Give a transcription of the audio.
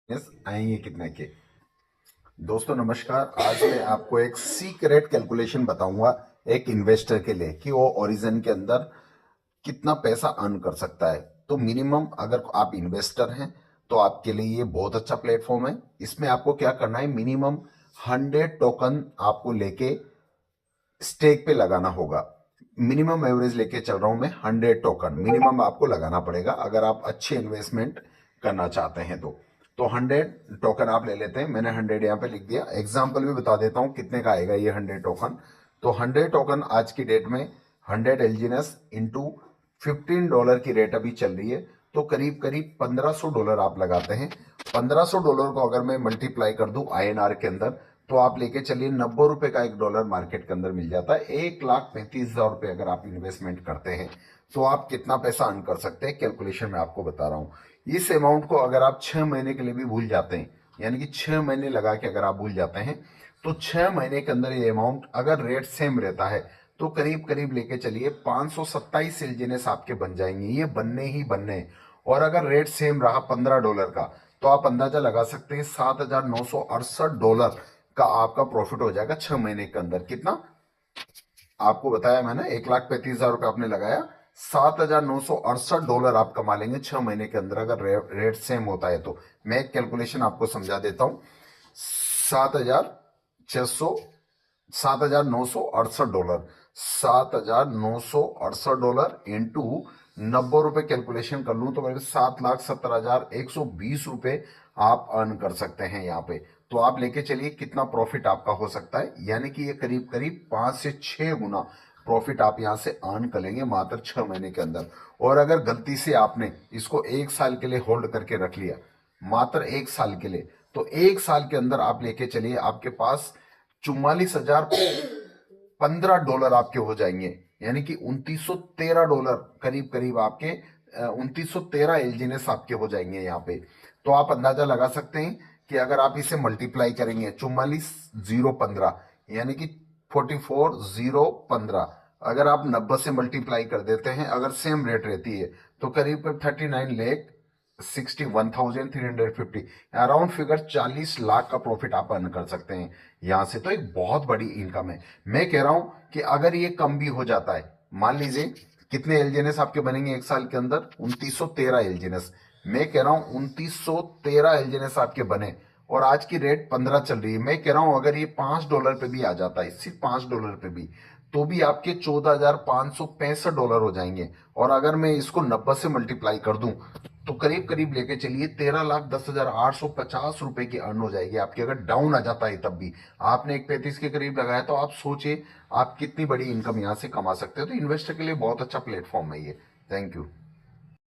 आएंगे कितने के। दोस्तों नमस्कार, आज मैं आपको एक सीक्रेट कैलकुलेशन बताऊंगा एक इन्वेस्टर के लिए कि वो ओरिजिन के अंदर कितना पैसा अर्न कर सकता है। तो मिनिमम अगर आप इन्वेस्टर हैं तो आपके लिए ये बहुत अच्छा प्लेटफॉर्म है। इसमें आपको क्या करना है, मिनिमम 100 टोकन आपको लेके स्टेक पे लगाना होगा। मिनिमम एवरेज लेके चल रहा हूं मैं, 100 टोकन मिनिमम आपको लगाना पड़ेगा अगर आप अच्छे इन्वेस्टमेंट करना चाहते हैं तो 100 टोकन आप ले लेते हैं। मैंने 100 यहां पे लिख दिया। एग्जाम्पल भी बता देता हूं कितने का आएगा ये 100 टोकन। तो 100 टोकन आज की डेट में 100 एलजीएनएस इंटू $15 की रेट अभी चल रही है, तो करीब करीब $1500 आप लगाते हैं। $1500 को अगर मैं मल्टीप्लाई कर दूं आईएनआर के अंदर, तो आप लेके चलिए 90 रुपए का $1 मार्केट के अंदर मिल जाता है। 1,35,000 रुपए अगर आप इन्वेस्टमेंट करते हैं तो आप कितना पैसा अर्न कर सकते हैं, कैलकुलेशन मैं आपको बता रहा हूं। इस अमाउंट को अगर आप 6 महीने के लिए भी भूल जाते हैं, यानी कि 6 महीने लगा के अगर आप भूल जाते हैं, तो 6 महीने के अंदर ये अमाउंट अगर रेट सेम रहता है तो करीब करीब लेके चलिए 527 एलजीएनएस आपके बन जाएंगे। ये बनने ही बनने हैं। और अगर रेट सेम रहा $15 का, तो आप अंदाजा लगा सकते हैं $7,968 का आपका प्रॉफिट हो जाएगा 6 महीने के अंदर। कितना आपको बताया मैंने, 1,35,000 रुपए आपने लगाया, $7,968 आप कमा लेंगे 6 महीने के अंदर अगर रेट सेम होता है तो। मैं एक कैलकुलेशन आपको समझा देता हूं। 7,600 $7,968, $7,968 इंटू 90 रुपए कैलकुलेशन कर लूं तो करीब 7,70,120 रुपए आप अर्न कर सकते हैं यहाँ पे। तो आप लेके चलिए कितना प्रॉफिट आपका हो सकता है, यानी कि ये करीब करीब 5 से 6 गुना प्रॉफिट आप यहां से अर्न कर लेंगे मात्र 6 महीने के अंदर। और अगर गलती से आपने इसको 1 साल के लिए होल्ड करके रख लिया, मात्र 1 साल के लिए, तो 1 साल के अंदर आप लेके चलिए आपके पास 44,015 आपके हो जाएंगे, यानी कि $2,913 करीब करीब आपके 2,913 एलजीएनएस आपके हो जाएंगे यहाँ पे। तो आप अंदाजा लगा सकते हैं कि अगर आप इसे मल्टीप्लाई करेंगे 44,015 यानी कि 44,015, अगर आप 90 से मल्टीप्लाई कर देते हैं, अगर सेम रेट रहती है तो करीब करीब 39,61,350 अराउंड फिगर 40 लाख का प्रॉफिट आप अर्न कर सकते हैं यहां से। तो एक बहुत बड़ी इनकम है। मैं कह रहा हूं कि अगर ये कम भी हो जाता है, मान लीजिए कितने एलजीएनएस आपके बनेंगे 1 साल के अंदर, 2,913 एलजीएनएस। मैं कह रहा हूं 2,913 एलजीएनएस आपके बने और आज की रेट 15 चल रही है। मैं कह रहा हूं अगर ये $5 पे भी आ जाता है, सिर्फ $5 पे भी, तो भी आपके $14,565 हो जाएंगे। और अगर मैं इसको 90 से मल्टीप्लाई कर दूं तो करीब करीब लेके चलिए 13,10,850 रुपए की अर्न हो जाएगी आपकी। अगर डाउन आ जाता है तब भी, आपने 1,35 के करीब लगाया, तो आप सोचिए आप कितनी बड़ी इनकम यहां से कमा सकते हो। तो इन्वेस्टर के लिए बहुत अच्छा प्लेटफॉर्म है ये। Thank you.